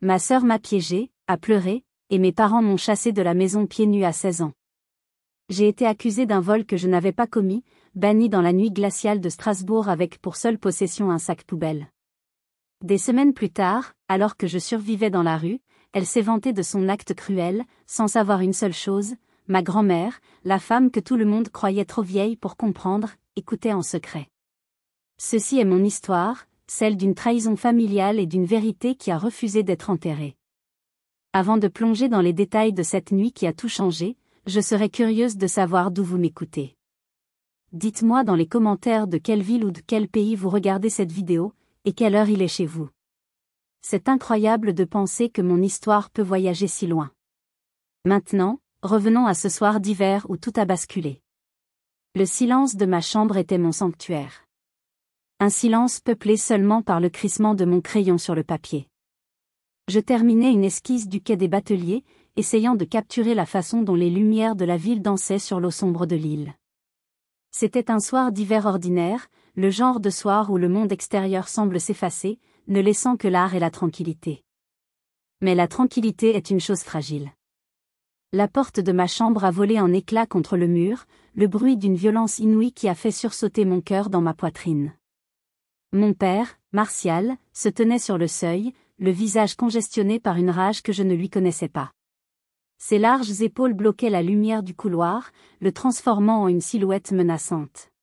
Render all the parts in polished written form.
Ma sœur m'a piégée, a pleuré, et mes parents m'ont chassée de la maison pieds nus à 16 ans. J'ai été accusée d'un vol que je n'avais pas commis, bannie dans la nuit glaciale de Strasbourg avec pour seule possession un sac poubelle. Des semaines plus tard, alors que je survivais dans la rue, elle s'est vantée de son acte cruel, sans savoir une seule chose, ma grand-mère, la femme que tout le monde croyait trop vieille pour comprendre, écoutait en secret. Ceci est mon histoire, celle d'une trahison familiale et d'une vérité qui a refusé d'être enterrée. Avant de plonger dans les détails de cette nuit qui a tout changé, je serais curieuse de savoir d'où vous m'écoutez. Dites-moi dans les commentaires de quelle ville ou de quel pays vous regardez cette vidéo, et quelle heure il est chez vous. C'est incroyable de penser que mon histoire peut voyager si loin. Maintenant, revenons à ce soir d'hiver où tout a basculé. Le silence de ma chambre était mon sanctuaire. Un silence peuplé seulement par le crissement de mon crayon sur le papier. Je terminais une esquisse du quai des Bateliers, essayant de capturer la façon dont les lumières de la ville dansaient sur l'eau sombre de l'île. C'était un soir d'hiver ordinaire, le genre de soir où le monde extérieur semble s'effacer, ne laissant que l'art et la tranquillité. Mais la tranquillité est une chose fragile. La porte de ma chambre a volé en éclats contre le mur, le bruit d'une violence inouïe qui a fait sursauter mon cœur dans ma poitrine. Mon père, Martial, se tenait sur le seuil, le visage congestionné par une rage que je ne lui connaissais pas. Ses larges épaules bloquaient la lumière du couloir, le transformant en une silhouette menaçante.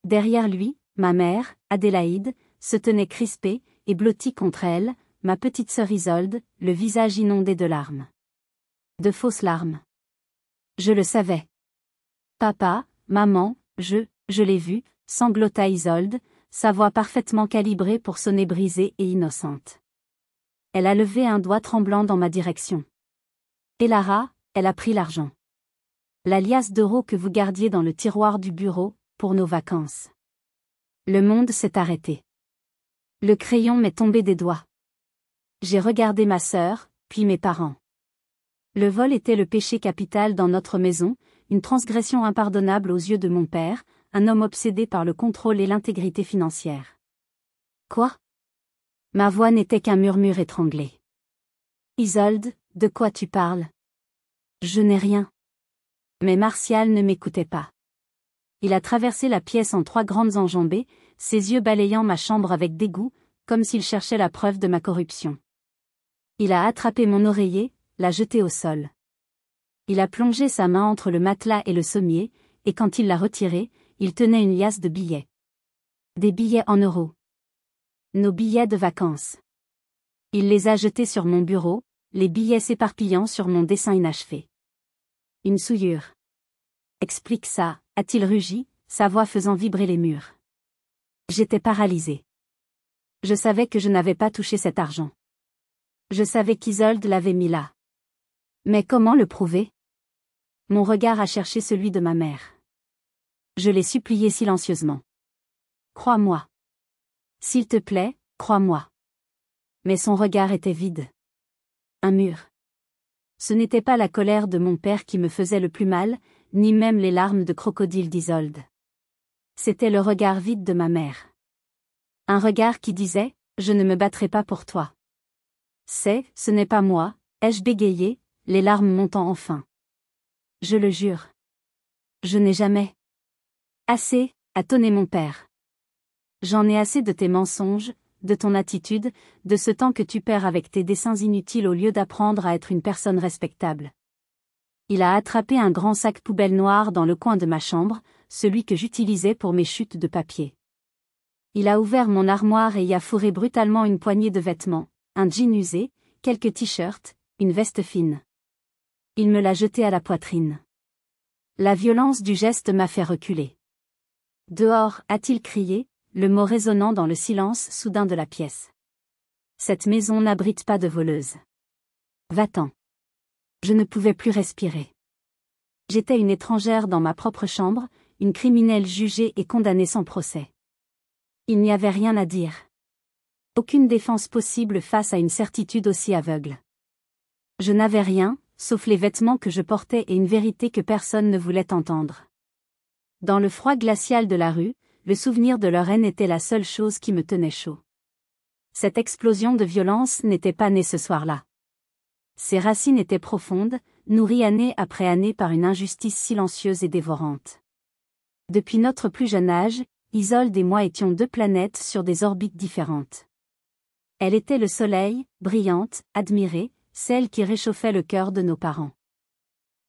Derrière lui, ma mère, Adélaïde, se tenait crispée, et blottie contre elle, ma petite sœur Isolde, le visage inondé de larmes. De fausses larmes. Je le savais. Papa, maman, je l'ai vu, sanglota Isolde, sa voix parfaitement calibrée pour sonner brisée et innocente. Elle a levé un doigt tremblant dans ma direction. Et Lara, elle a pris l'argent. La liasse d'euros que vous gardiez dans le tiroir du bureau, pour nos vacances. Le monde s'est arrêté. Le crayon m'est tombé des doigts. J'ai regardé ma sœur, puis mes parents. Le vol était le péché capital dans notre maison, une transgression impardonnable aux yeux de mon père, un homme obsédé par le contrôle et l'intégrité financière. Quoi? Ma voix n'était qu'un murmure étranglé. Isolde, de quoi tu parles? Je n'ai rien. Mais Martial ne m'écoutait pas. Il a traversé la pièce en 3 grandes enjambées, ses yeux balayant ma chambre avec dégoût, comme s'il cherchait la preuve de ma corruption. Il a attrapé mon oreiller, l'a jeté au sol. Il a plongé sa main entre le matelas et le sommier, et quand il l'a retiré, il tenait une liasse de billets. Des billets en euros. Nos billets de vacances. Il les a jetés sur mon bureau, les billets s'éparpillant sur mon dessin inachevé. Une souillure. Explique ça, a-t-il rugi, sa voix faisant vibrer les murs. J'étais paralysée. Je savais que je n'avais pas touché cet argent. Je savais qu'Isolde l'avait mis là. Mais comment le prouver? Mon regard a cherché celui de ma mère. Je l'ai supplié silencieusement. Crois-moi. S'il te plaît, crois-moi. Mais son regard était vide. Un mur. Ce n'était pas la colère de mon père qui me faisait le plus mal, ni même les larmes de crocodile d'Isolde. C'était le regard vide de ma mère. Un regard qui disait, je ne me battrai pas pour toi. Ce n'est pas moi, ai-je bégayé, les larmes montant enfin. Je le jure. Je n'ai jamais. Assez, a tonné mon père. J'en ai assez de tes mensonges, de ton attitude, de ce temps que tu perds avec tes dessins inutiles au lieu d'apprendre à être une personne respectable. Il a attrapé un grand sac poubelle noir dans le coin de ma chambre, celui que j'utilisais pour mes chutes de papier. Il a ouvert mon armoire et y a fourré brutalement une poignée de vêtements, un jean usé, quelques t-shirts, une veste fine. Il me l'a jeté à la poitrine. La violence du geste m'a fait reculer. Dehors, a-t-il crié, le mot résonnant dans le silence soudain de la pièce. Cette maison n'abrite pas de voleuses. Va-t'en. Je ne pouvais plus respirer. J'étais une étrangère dans ma propre chambre, une criminelle jugée et condamnée sans procès. Il n'y avait rien à dire. Aucune défense possible face à une certitude aussi aveugle. Je n'avais rien, sauf les vêtements que je portais et une vérité que personne ne voulait entendre. Dans le froid glacial de la rue, le souvenir de leur haine était la seule chose qui me tenait chaud. Cette explosion de violence n'était pas née ce soir-là. Ses racines étaient profondes, nourries année après année par une injustice silencieuse et dévorante. Depuis notre plus jeune âge, Isolde et moi étions deux planètes sur des orbites différentes. Elle était le soleil, brillante, admirée, celle qui réchauffait le cœur de nos parents.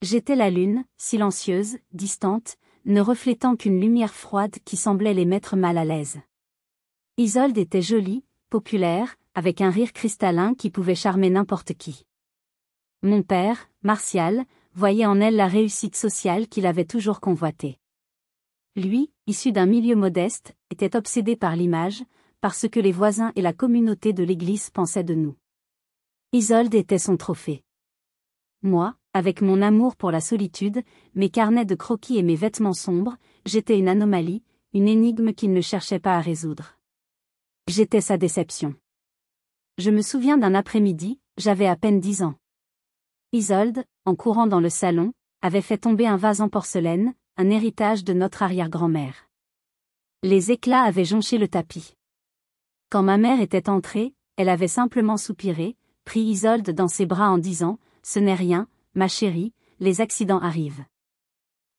J'étais la lune, silencieuse, distante, ne reflétant qu'une lumière froide qui semblait les mettre mal à l'aise. Isolde était jolie, populaire, avec un rire cristallin qui pouvait charmer n'importe qui. Mon père, Martial, voyait en elle la réussite sociale qu'il avait toujours convoitée. Lui, issu d'un milieu modeste, était obsédé par l'image, par ce que les voisins et la communauté de l'église pensaient de nous. Isolde était son trophée. Moi, avec mon amour pour la solitude, mes carnets de croquis et mes vêtements sombres, j'étais une anomalie, une énigme qu'il ne cherchait pas à résoudre. J'étais sa déception. Je me souviens d'un après-midi, j'avais à peine 10 ans. Isolde, en courant dans le salon, avait fait tomber un vase en porcelaine, un héritage de notre arrière-grand-mère. Les éclats avaient jonché le tapis. Quand ma mère était entrée, elle avait simplement soupiré, pris Isolde dans ses bras en disant « Ce n'est rien, ma chérie, les accidents arrivent ».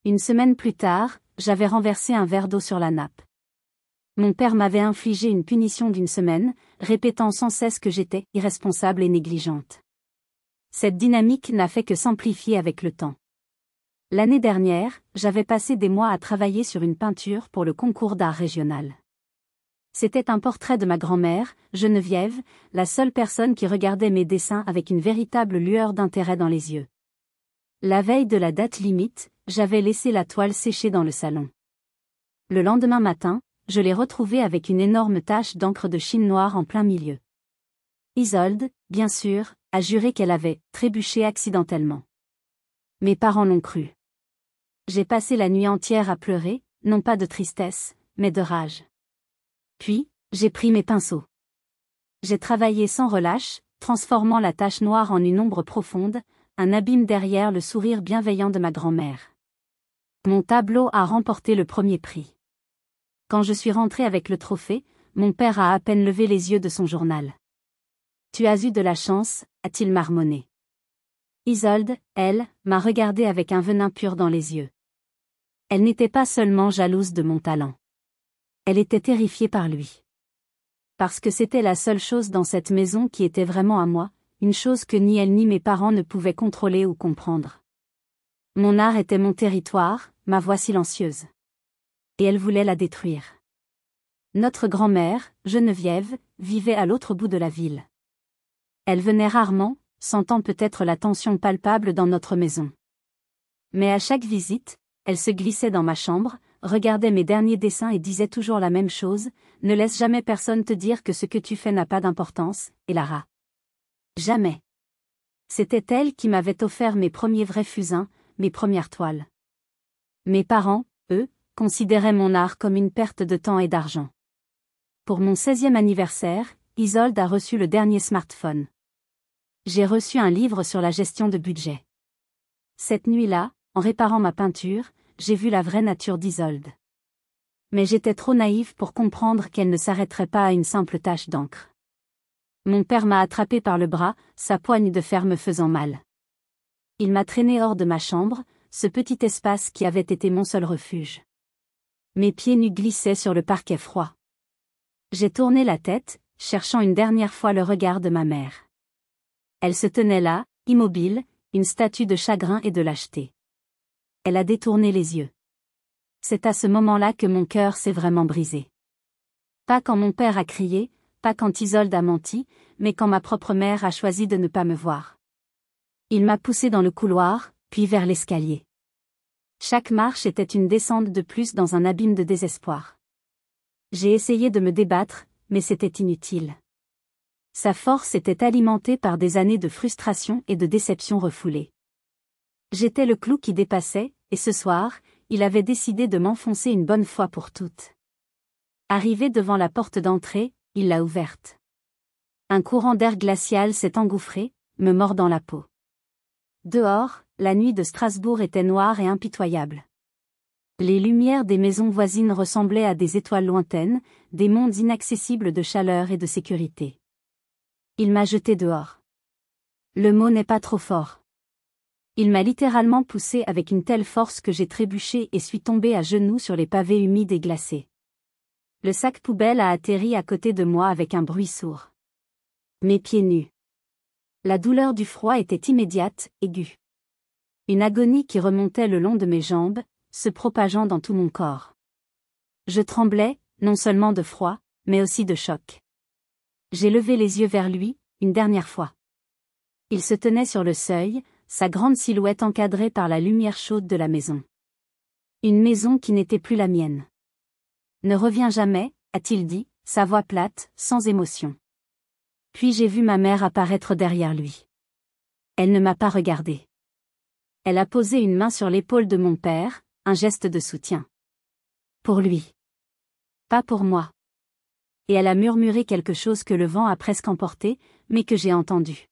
Une semaine plus tard, j'avais renversé un verre d'eau sur la nappe. Mon père m'avait infligé une punition d'1 semaine, répétant sans cesse que j'étais irresponsable et négligente. Cette dynamique n'a fait que s'amplifier avec le temps. L'année dernière, j'avais passé des mois à travailler sur une peinture pour le concours d'art régional. C'était un portrait de ma grand-mère, Geneviève, la seule personne qui regardait mes dessins avec une véritable lueur d'intérêt dans les yeux. La veille de la date limite, j'avais laissé la toile sécher dans le salon. Le lendemain matin, je l'ai retrouvée avec une énorme tache d'encre de Chine noire en plein milieu. Isolde, bien sûr, a juré qu'elle avait trébuché accidentellement. Mes parents l'ont cru. J'ai passé la nuit entière à pleurer, non pas de tristesse, mais de rage. Puis, j'ai pris mes pinceaux. J'ai travaillé sans relâche, transformant la tache noire en une ombre profonde, un abîme derrière le sourire bienveillant de ma grand-mère. Mon tableau a remporté le premier prix. Quand je suis rentrée avec le trophée, mon père a à peine levé les yeux de son journal. « Tu as eu de la chance », a-t-il marmonné. Isolde, elle, m'a regardé avec un venin pur dans les yeux. Elle n'était pas seulement jalouse de mon talent. Elle était terrifiée par lui. Parce que c'était la seule chose dans cette maison qui était vraiment à moi, une chose que ni elle ni mes parents ne pouvaient contrôler ou comprendre. Mon art était mon territoire, ma voix silencieuse. Et elle voulait la détruire. Notre grand-mère, Geneviève, vivait à l'autre bout de la ville. Elle venait rarement, sentant peut-être la tension palpable dans notre maison. Mais à chaque visite, elle se glissait dans ma chambre, regardait mes derniers dessins et disait toujours la même chose, « Ne laisse jamais personne te dire que ce que tu fais n'a pas d'importance, et Lara. » Jamais. C'était elle qui m'avait offert mes premiers vrais fusains, mes premières toiles. Mes parents, eux, considéraient mon art comme une perte de temps et d'argent. Pour mon 16e anniversaire, Isolde a reçu le dernier smartphone. J'ai reçu un livre sur la gestion de budget. Cette nuit-là, en réparant ma peinture, j'ai vu la vraie nature d'Isolde. Mais j'étais trop naïve pour comprendre qu'elle ne s'arrêterait pas à une simple tache d'encre. Mon père m'a attrapé par le bras, sa poigne de fer me faisant mal. Il m'a traîné hors de ma chambre, ce petit espace qui avait été mon seul refuge. Mes pieds nus glissaient sur le parquet froid. J'ai tourné la tête, cherchant une dernière fois le regard de ma mère. Elle se tenait là, immobile, une statue de chagrin et de lâcheté. Elle a détourné les yeux. C'est à ce moment-là que mon cœur s'est vraiment brisé. Pas quand mon père a crié, pas quand Isolde a menti, mais quand ma propre mère a choisi de ne pas me voir. Il m'a poussé dans le couloir, puis vers l'escalier. Chaque marche était une descente de plus dans un abîme de désespoir. J'ai essayé de me débattre, mais c'était inutile. Sa force était alimentée par des années de frustration et de déception refoulées. J'étais le clou qui dépassait, et ce soir, il avait décidé de m'enfoncer une bonne fois pour toutes. Arrivé devant la porte d'entrée, il l'a ouverte. Un courant d'air glacial s'est engouffré, me mordant la peau. Dehors, la nuit de Strasbourg était noire et impitoyable. Les lumières des maisons voisines ressemblaient à des étoiles lointaines, des mondes inaccessibles de chaleur et de sécurité. Il m'a jeté dehors. Le mot n'est pas trop fort. Il m'a littéralement poussé avec une telle force que j'ai trébuché et suis tombé à genoux sur les pavés humides et glacés. Le sac poubelle a atterri à côté de moi avec un bruit sourd. Mes pieds nus. La douleur du froid était immédiate, aiguë. Une agonie qui remontait le long de mes jambes, se propageant dans tout mon corps. Je tremblais, non seulement de froid, mais aussi de choc. J'ai levé les yeux vers lui, une dernière fois. Il se tenait sur le seuil, sa grande silhouette encadrée par la lumière chaude de la maison. Une maison qui n'était plus la mienne. Ne reviens jamais, a-t-il dit, sa voix plate, sans émotion. Puis j'ai vu ma mère apparaître derrière lui. Elle ne m'a pas regardé. Elle a posé une main sur l'épaule de mon père, un geste de soutien. Pour lui. Pas pour moi. Et elle a murmuré quelque chose que le vent a presque emporté, mais que j'ai entendu.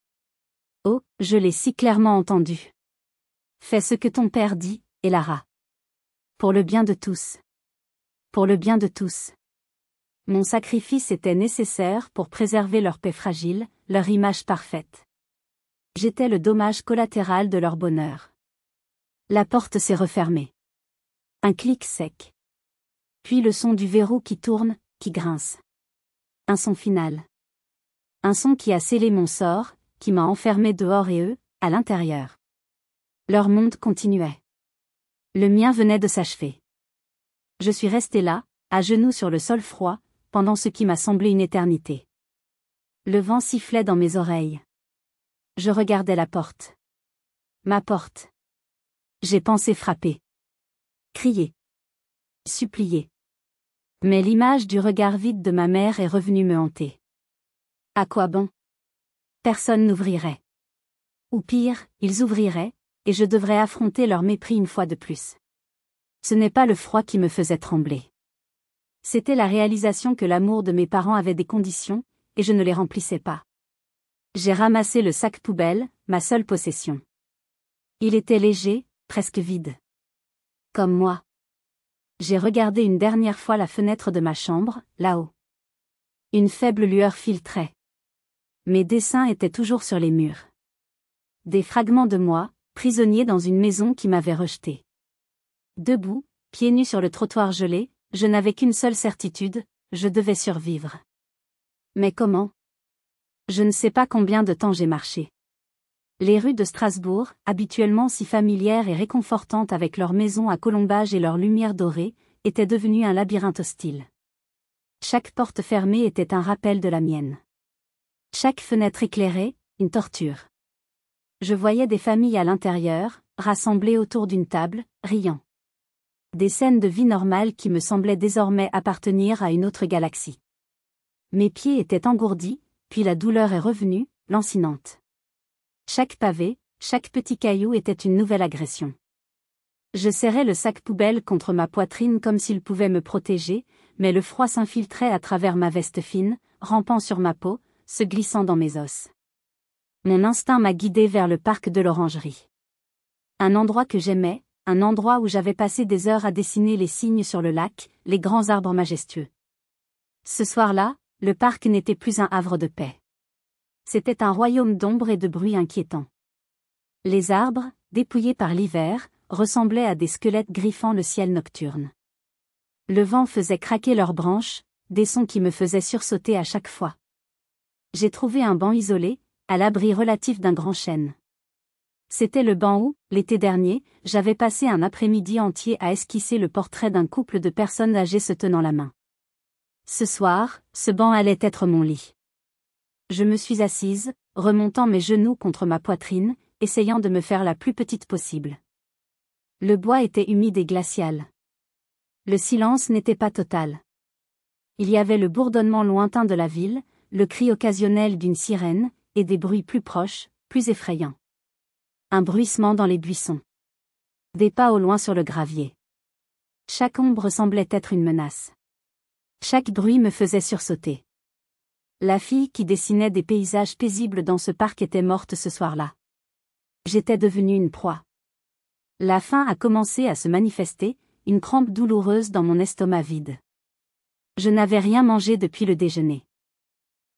Oh, je l'ai si clairement entendu. Fais ce que ton père dit, et Lara. Pour le bien de tous. Pour le bien de tous. Mon sacrifice était nécessaire pour préserver leur paix fragile, leur image parfaite. J'étais le dommage collatéral de leur bonheur. La porte s'est refermée. Un clic sec. Puis le son du verrou qui tourne, qui grince. Un son final. Un son qui a scellé mon sort, qui m'a enfermé dehors et eux, à l'intérieur. Leur monde continuait. Le mien venait de s'achever. Je suis resté là, à genoux sur le sol froid, pendant ce qui m'a semblé une éternité. Le vent sifflait dans mes oreilles. Je regardais la porte. Ma porte. J'ai pensé frapper. Crier. Supplier. Mais l'image du regard vide de ma mère est revenue me hanter. À quoi bon? Personne n'ouvrirait. Ou pire, ils ouvriraient, et je devrais affronter leur mépris une fois de plus. Ce n'est pas le froid qui me faisait trembler. C'était la réalisation que l'amour de mes parents avait des conditions, et je ne les remplissais pas. J'ai ramassé le sac poubelle, ma seule possession. Il était léger, presque vide. Comme moi. J'ai regardé une dernière fois la fenêtre de ma chambre, là-haut. Une faible lueur filtrait. Mes dessins étaient toujours sur les murs. Des fragments de moi, prisonnier dans une maison qui m'avait rejeté. Debout, pieds nus sur le trottoir gelé, je n'avais qu'une seule certitude, je devais survivre. Mais comment? Je ne sais pas combien de temps j'ai marché. Les rues de Strasbourg, habituellement si familières et réconfortantes avec leurs maisons à colombage et leurs lumières dorées, étaient devenues un labyrinthe hostile. Chaque porte fermée était un rappel de la mienne. Chaque fenêtre éclairée, une torture. Je voyais des familles à l'intérieur, rassemblées autour d'une table, riant. Des scènes de vie normale qui me semblaient désormais appartenir à une autre galaxie. Mes pieds étaient engourdis, puis la douleur est revenue, lancinante. Chaque pavé, chaque petit caillou était une nouvelle agression. Je serrais le sac poubelle contre ma poitrine comme s'il pouvait me protéger, mais le froid s'infiltrait à travers ma veste fine, rampant sur ma peau, se glissant dans mes os. Mon instinct m'a guidé vers le parc de l'Orangerie. Un endroit que j'aimais, un endroit où j'avais passé des heures à dessiner les signes sur le lac, les grands arbres majestueux. Ce soir-là, le parc n'était plus un havre de paix. C'était un royaume d'ombre et de bruit inquiétant. Les arbres, dépouillés par l'hiver, ressemblaient à des squelettes griffant le ciel nocturne. Le vent faisait craquer leurs branches, des sons qui me faisaient sursauter à chaque fois. J'ai trouvé un banc isolé, à l'abri relatif d'un grand chêne. C'était le banc où, l'été dernier, j'avais passé un après-midi entier à esquisser le portrait d'un couple de personnes âgées se tenant la main. Ce soir, ce banc allait être mon lit. Je me suis assise, remontant mes genoux contre ma poitrine, essayant de me faire la plus petite possible. Le bois était humide et glacial. Le silence n'était pas total. Il y avait le bourdonnement lointain de la ville, le cri occasionnel d'une sirène, et des bruits plus proches, plus effrayants. Un bruissement dans les buissons. Des pas au loin sur le gravier. Chaque ombre semblait être une menace. Chaque bruit me faisait sursauter. La fille qui dessinait des paysages paisibles dans ce parc était morte ce soir-là. J'étais devenue une proie. La faim a commencé à se manifester, une crampe douloureuse dans mon estomac vide. Je n'avais rien mangé depuis le déjeuner.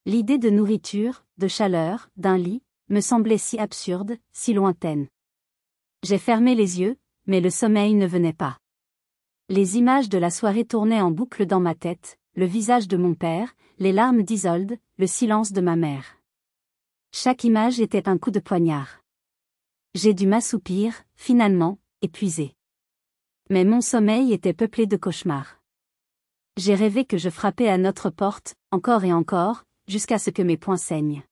L'idée de nourriture, de chaleur, d'un lit, me semblait si absurde, si lointaine. J'ai fermé les yeux, mais le sommeil ne venait pas. Les images de la soirée tournaient en boucle dans ma tête, le visage de mon père, les larmes d'Isolde, le silence de ma mère. Chaque image était un coup de poignard. J'ai dû m'assoupir, finalement, épuisé. Mais mon sommeil était peuplé de cauchemars. J'ai rêvé que je frappais à notre porte, encore et encore, jusqu'à ce que mes poings saignent.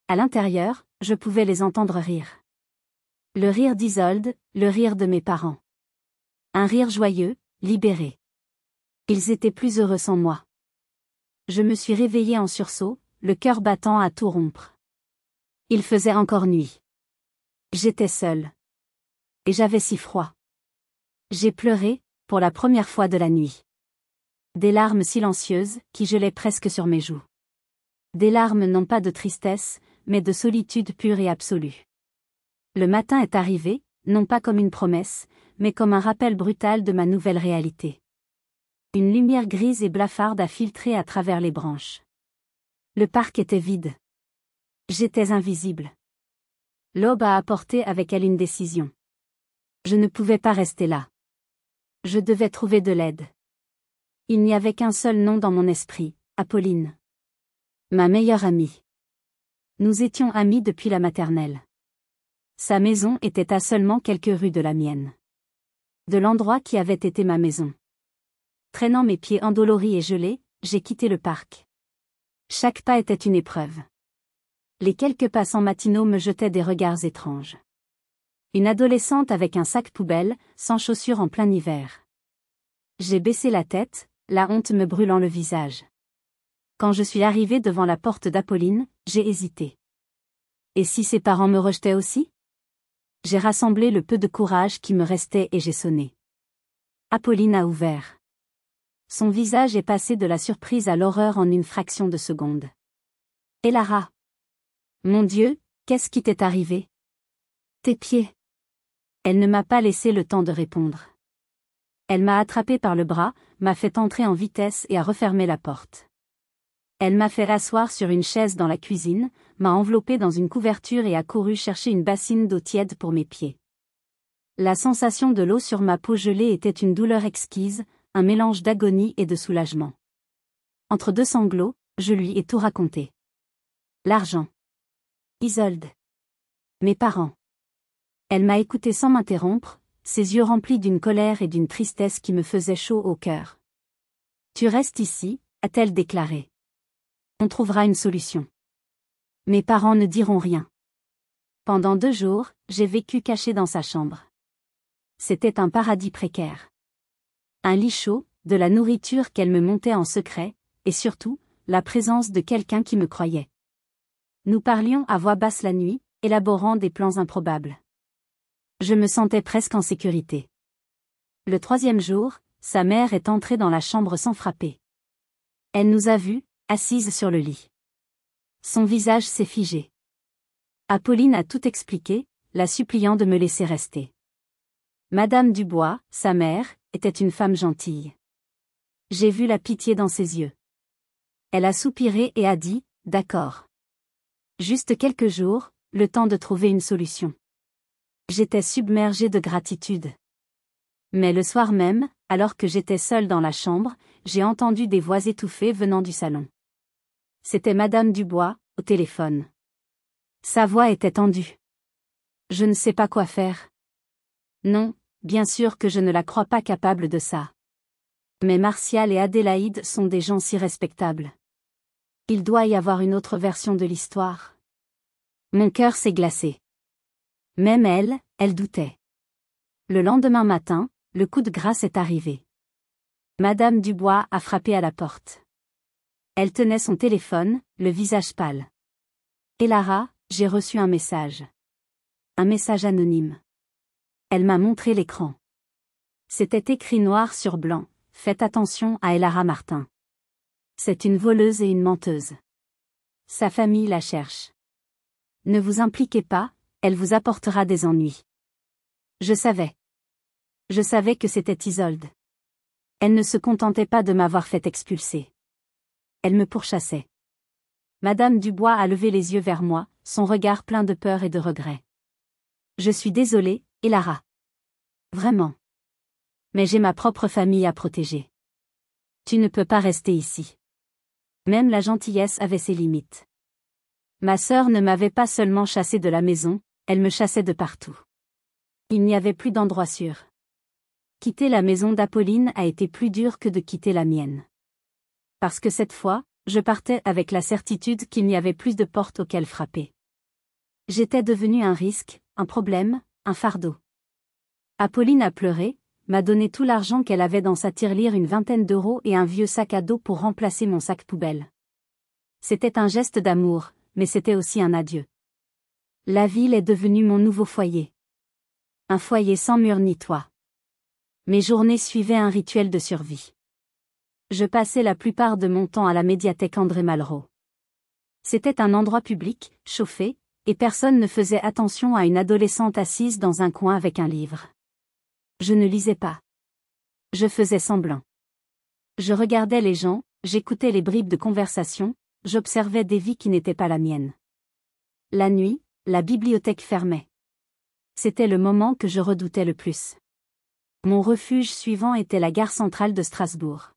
À l'intérieur, je pouvais les entendre rire. Le rire d'Isolde, le rire de mes parents. Un rire joyeux, libéré. Ils étaient plus heureux sans moi. Je me suis réveillée en sursaut, le cœur battant à tout rompre. Il faisait encore nuit. J'étais seule. Et j'avais si froid. J'ai pleuré, pour la première fois de la nuit. Des larmes silencieuses, qui gelaient presque sur mes joues. Des larmes non pas de tristesse, mais de solitude pure et absolue. Le matin est arrivé, non pas comme une promesse, mais comme un rappel brutal de ma nouvelle réalité. Une lumière grise et blafarde a filtré à travers les branches. Le parc était vide. J'étais invisible. L'aube a apporté avec elle une décision. Je ne pouvais pas rester là. Je devais trouver de l'aide. Il n'y avait qu'un seul nom dans mon esprit, Apolline. Ma meilleure amie. Nous étions amis depuis la maternelle. Sa maison était à seulement quelques rues de la mienne. De l'endroit qui avait été ma maison. Traînant mes pieds endoloris et gelés, j'ai quitté le parc. Chaque pas était une épreuve. Les quelques passants matinaux me jetaient des regards étranges. Une adolescente avec un sac poubelle, sans chaussures en plein hiver. J'ai baissé la tête, la honte me brûlant le visage. Quand je suis arrivée devant la porte d'Apolline, j'ai hésité. Et si ses parents me rejetaient aussi ? J'ai rassemblé le peu de courage qui me restait et j'ai sonné. Apolline a ouvert. Son visage est passé de la surprise à l'horreur en une fraction de seconde. Et Lara ? Mon Dieu, qu'est-ce qui t'est arrivé ? Tes pieds. Elle ne m'a pas laissé le temps de répondre. Elle m'a attrapé par le bras, m'a fait entrer en vitesse et a refermé la porte. Elle m'a fait asseoir sur une chaise dans la cuisine, m'a enveloppé dans une couverture et a couru chercher une bassine d'eau tiède pour mes pieds. La sensation de l'eau sur ma peau gelée était une douleur exquise, un mélange d'agonie et de soulagement. Entre deux sanglots, je lui ai tout raconté. L'argent. Isolde. Mes parents. Elle m'a écouté sans m'interrompre, ses yeux remplis d'une colère et d'une tristesse qui me faisaient chaud au cœur. Tu restes ici, a-t-elle déclaré. On trouvera une solution. Mes parents ne diront rien. Pendant 2 jours, j'ai vécu caché dans sa chambre. C'était un paradis précaire. Un lit chaud, de la nourriture qu'elle me montait en secret, et surtout, la présence de quelqu'un qui me croyait. Nous parlions à voix basse la nuit, élaborant des plans improbables. Je me sentais presque en sécurité. Le 3e jour, sa mère est entrée dans la chambre sans frapper. Elle nous a vus, assises sur le lit. Son visage s'est figé. Apolline a tout expliqué, la suppliant de me laisser rester. Madame Dubois, sa mère, était une femme gentille. J'ai vu la pitié dans ses yeux. Elle a soupiré et a dit, d'accord. Juste quelques jours, le temps de trouver une solution. J'étais submergée de gratitude. Mais le soir même, alors que j'étais seule dans la chambre, j'ai entendu des voix étouffées venant du salon. C'était Madame Dubois, au téléphone. Sa voix était tendue. Je ne sais pas quoi faire. Non, bien sûr que je ne la crois pas capable de ça. Mais Martial et Adélaïde sont des gens si respectables. Il doit y avoir une autre version de l'histoire. Mon cœur s'est glacé. Même elle, elle doutait. Le lendemain matin, le coup de grâce est arrivé. Madame Dubois a frappé à la porte. Elle tenait son téléphone, le visage pâle. Et Lara, j'ai reçu un message. Un message anonyme. Elle m'a montré l'écran. C'était écrit noir sur blanc, faites attention à Elara Martin. C'est une voleuse et une menteuse. Sa famille la cherche. Ne vous impliquez pas, elle vous apportera des ennuis. Je savais. Je savais que c'était Isolde. Elle ne se contentait pas de m'avoir fait expulser. Elle me pourchassait. Madame Dubois a levé les yeux vers moi, son regard plein de peur et de regret. Je suis désolée, Elara. Vraiment. Mais j'ai ma propre famille à protéger. Tu ne peux pas rester ici. Même la gentillesse avait ses limites. Ma sœur ne m'avait pas seulement chassée de la maison, elle me chassait de partout. Il n'y avait plus d'endroit sûr. Quitter la maison d'Apolline a été plus dur que de quitter la mienne. Parce que cette fois, je partais avec la certitude qu'il n'y avait plus de porte auxquelles frapper. J'étais devenue un risque, un problème, un fardeau. Apolline a pleuré, m'a donné tout l'argent qu'elle avait dans sa tirelire, une vingtaine d'euros et un vieux sac à dos pour remplacer mon sac poubelle. C'était un geste d'amour, mais c'était aussi un adieu. La ville est devenue mon nouveau foyer. Un foyer sans mur ni toit. Mes journées suivaient un rituel de survie. Je passais la plupart de mon temps à la médiathèque André Malraux. C'était un endroit public, chauffé, et personne ne faisait attention à une adolescente assise dans un coin avec un livre. Je ne lisais pas. Je faisais semblant. Je regardais les gens, j'écoutais les bribes de conversation, j'observais des vies qui n'étaient pas la mienne. La nuit, la bibliothèque fermait. C'était le moment que je redoutais le plus. Mon refuge suivant était la gare centrale de Strasbourg.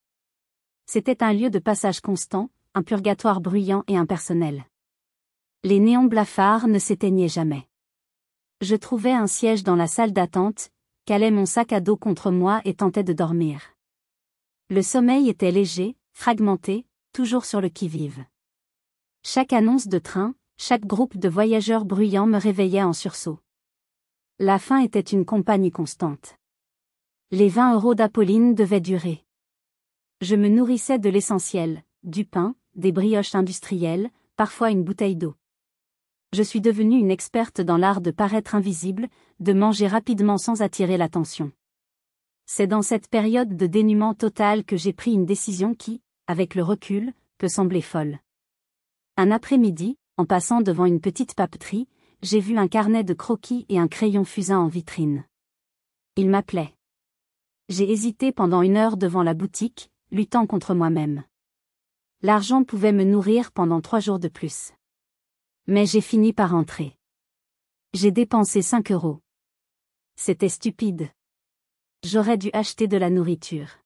C'était un lieu de passage constant, un purgatoire bruyant et impersonnel. Les néons blafards ne s'éteignaient jamais. Je trouvais un siège dans la salle d'attente, calais mon sac à dos contre moi et tentais de dormir. Le sommeil était léger, fragmenté, toujours sur le qui-vive. Chaque annonce de train, chaque groupe de voyageurs bruyants me réveillait en sursaut. La faim était une compagne constante. Les 20 euros d'Apolline devaient durer. Je me nourrissais de l'essentiel, du pain, des brioches industrielles, parfois une bouteille d'eau. Je suis devenue une experte dans l'art de paraître invisible, de manger rapidement sans attirer l'attention. C'est dans cette période de dénuement total que j'ai pris une décision qui, avec le recul, peut sembler folle. Un après-midi, en passant devant une petite papeterie, j'ai vu un carnet de croquis et un crayon fusain en vitrine. Il m'appelait. J'ai hésité pendant 1 heure devant la boutique, luttant contre moi-même. L'argent pouvait me nourrir pendant 3 jours de plus. Mais j'ai fini par entrer. J'ai dépensé 5 euros. C'était stupide. J'aurais dû acheter de la nourriture.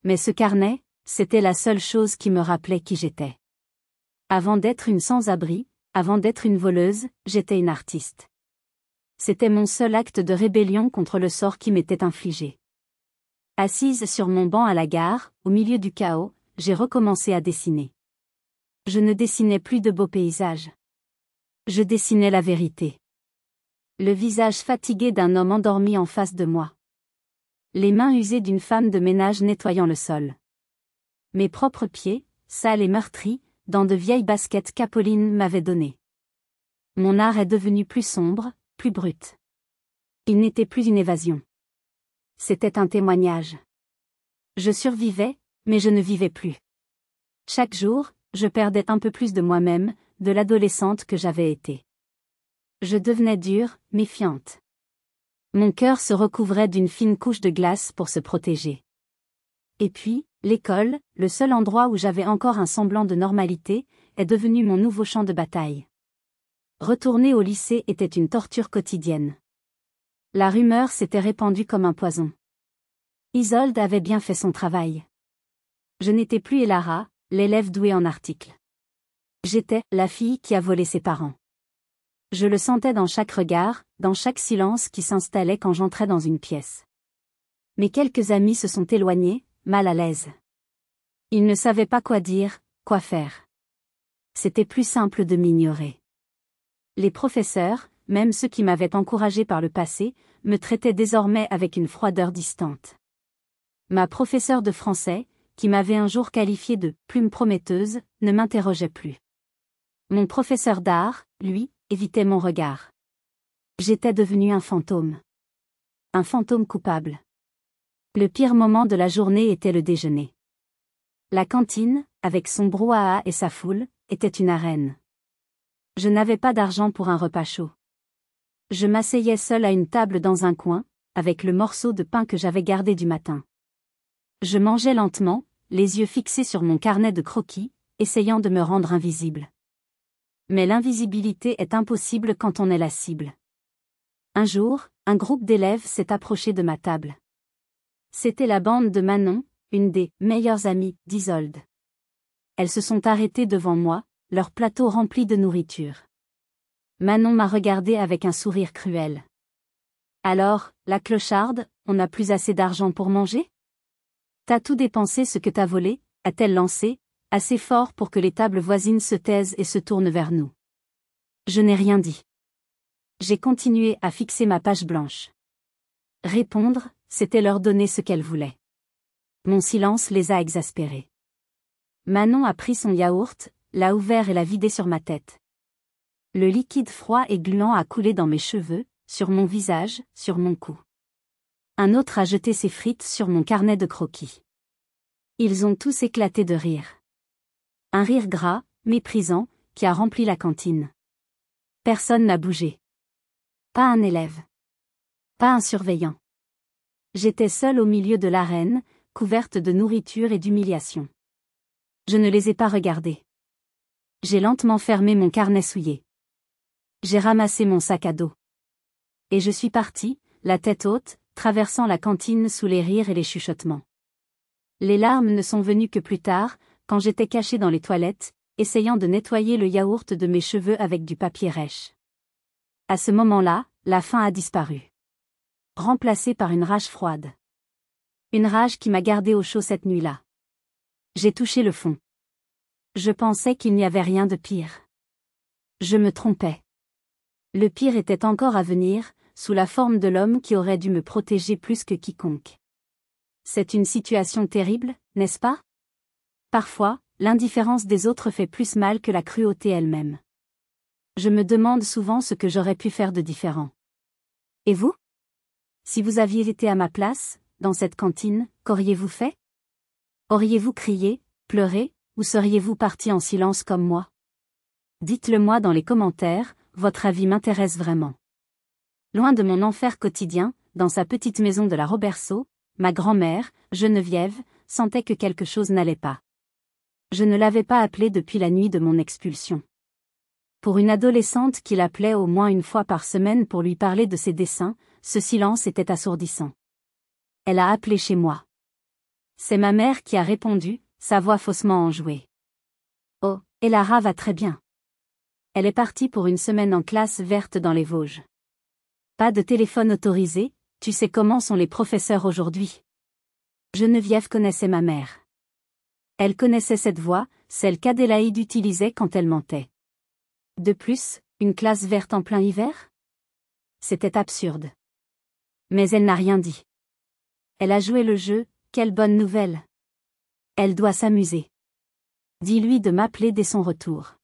Mais ce carnet, c'était la seule chose qui me rappelait qui j'étais. Avant d'être une sans-abri, avant d'être une voleuse, j'étais une artiste. C'était mon seul acte de rébellion contre le sort qui m'était infligé. Assise sur mon banc à la gare, au milieu du chaos, j'ai recommencé à dessiner. Je ne dessinais plus de beaux paysages. Je dessinais la vérité. Le visage fatigué d'un homme endormi en face de moi. Les mains usées d'une femme de ménage nettoyant le sol. Mes propres pieds, sales et meurtris, dans de vieilles baskets qu'Apolline m'avait données. Mon art est devenu plus sombre, plus brut. Il n'était plus une évasion. C'était un témoignage. Je survivais, mais je ne vivais plus. Chaque jour, je perdais un peu plus de moi-même, de l'adolescente que j'avais été. Je devenais dure, méfiante. Mon cœur se recouvrait d'une fine couche de glace pour se protéger. Et puis, l'école, le seul endroit où j'avais encore un semblant de normalité, est devenu mon nouveau champ de bataille. Retourner au lycée était une torture quotidienne. La rumeur s'était répandue comme un poison. Isolde avait bien fait son travail. Je n'étais plus Elara, l'élève douée en article. J'étais la fille qui a volé ses parents. Je le sentais dans chaque regard, dans chaque silence qui s'installait quand j'entrais dans une pièce. Mes quelques amis se sont éloignés, mal à l'aise. Ils ne savaient pas quoi dire, quoi faire. C'était plus simple de m'ignorer. Les professeurs, même ceux qui m'avaient encouragé par le passé, me traitaient désormais avec une froideur distante. Ma professeure de français, qui m'avait un jour qualifiée de « plume prometteuse », ne m'interrogeait plus. Mon professeur d'art, lui, évitait mon regard. J'étais devenue un fantôme. Un fantôme coupable. Le pire moment de la journée était le déjeuner. La cantine, avec son brouhaha et sa foule, était une arène. Je n'avais pas d'argent pour un repas chaud. Je m'asseyais seule à une table dans un coin, avec le morceau de pain que j'avais gardé du matin. Je mangeais lentement, les yeux fixés sur mon carnet de croquis, essayant de me rendre invisible. Mais l'invisibilité est impossible quand on est la cible. Un jour, un groupe d'élèves s'est approché de ma table. C'était la bande de Manon, une des meilleures amies d'Isolde. Elles se sont arrêtées devant moi, leur plateau rempli de nourriture. Manon m'a regardé avec un sourire cruel. « Alors, la clocharde, on n'a plus assez d'argent pour manger ? T'as tout dépensé ce que t'as volé ?» a-t-elle lancé, assez fort pour que les tables voisines se taisent et se tournent vers nous. Je n'ai rien dit. J'ai continué à fixer ma page blanche. Répondre, c'était leur donner ce qu'elles voulaient. Mon silence les a exaspérées. Manon a pris son yaourt, l'a ouvert et l'a vidé sur ma tête. Le liquide froid et gluant a coulé dans mes cheveux, sur mon visage, sur mon cou. Un autre a jeté ses frites sur mon carnet de croquis. Ils ont tous éclaté de rire. Un rire gras, méprisant, qui a rempli la cantine. Personne n'a bougé. Pas un élève. Pas un surveillant. J'étais seule au milieu de l'arène, couverte de nourriture et d'humiliation. Je ne les ai pas regardés. J'ai lentement fermé mon carnet souillé. J'ai ramassé mon sac à dos. Et je suis partie, la tête haute, traversant la cantine sous les rires et les chuchotements. Les larmes ne sont venues que plus tard, quand j'étais cachée dans les toilettes, essayant de nettoyer le yaourt de mes cheveux avec du papier rêche. À ce moment-là, la faim a disparu. Remplacée par une rage froide. Une rage qui m'a gardée au chaud cette nuit-là. J'ai touché le fond. Je pensais qu'il n'y avait rien de pire. Je me trompais. Le pire était encore à venir, sous la forme de l'homme qui aurait dû me protéger plus que quiconque. C'est une situation terrible, n'est-ce pas ? Parfois, l'indifférence des autres fait plus mal que la cruauté elle-même. Je me demande souvent ce que j'aurais pu faire de différent. Et vous ? Si vous aviez été à ma place, dans cette cantine, qu'auriez-vous fait ? Auriez-vous crié, pleuré, ou seriez-vous parti en silence comme moi ? Dites-le moi dans les commentaires, votre avis m'intéresse vraiment. Loin de mon enfer quotidien, dans sa petite maison de la Roberceau, ma grand-mère, Geneviève, sentait que quelque chose n'allait pas. Je ne l'avais pas appelée depuis la nuit de mon expulsion. Pour une adolescente qui l'appelait au moins une fois par semaine pour lui parler de ses dessins, ce silence était assourdissant. Elle a appelé chez moi. C'est ma mère qui a répondu, sa voix faussement enjouée. Oh, et Lara va très bien. Elle est partie pour une semaine en classe verte dans les Vosges. Pas de téléphone autorisé, tu sais comment sont les professeurs aujourd'hui. Geneviève connaissait ma mère. Elle connaissait cette voix, celle qu'Adélaïde utilisait quand elle mentait. De plus, une classe verte en plein hiver ? C'était absurde. Mais elle n'a rien dit. Elle a joué le jeu, quelle bonne nouvelle. Elle doit s'amuser. Dis-lui de m'appeler dès son retour.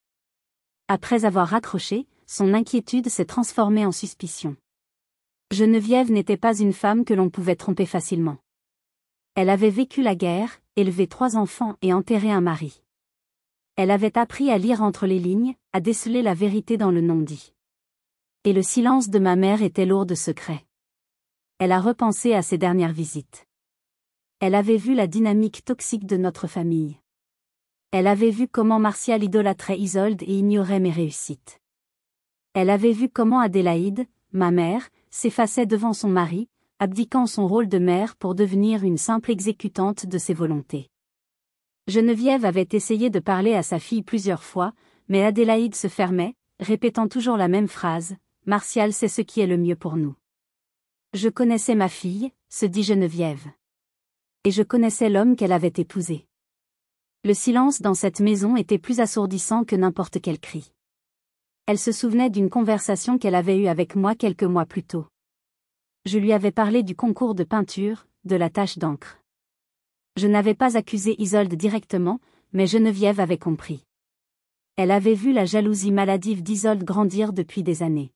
Après avoir raccroché, son inquiétude s'est transformée en suspicion. Geneviève n'était pas une femme que l'on pouvait tromper facilement. Elle avait vécu la guerre, élevé 3 enfants et enterré un mari. Elle avait appris à lire entre les lignes, à déceler la vérité dans le non-dit. Et le silence de ma mère était lourd de secrets. Elle a repensé à ses dernières visites. Elle avait vu la dynamique toxique de notre famille. Elle avait vu comment Martial idolâtrait Isolde et ignorait mes réussites. Elle avait vu comment Adélaïde, ma mère, s'effaçait devant son mari, abdiquant son rôle de mère pour devenir une simple exécutante de ses volontés. Geneviève avait essayé de parler à sa fille plusieurs fois, mais Adélaïde se fermait, répétant toujours la même phrase, « Martial sait ce qui est le mieux pour nous. » Je connaissais ma fille, se dit Geneviève. Et je connaissais l'homme qu'elle avait épousé. Le silence dans cette maison était plus assourdissant que n'importe quel cri. Elle se souvenait d'une conversation qu'elle avait eue avec moi quelques mois plus tôt. Je lui avais parlé du concours de peinture, de la tache d'encre. Je n'avais pas accusé Isolde directement, mais Geneviève avait compris. Elle avait vu la jalousie maladive d'Isolde grandir depuis des années.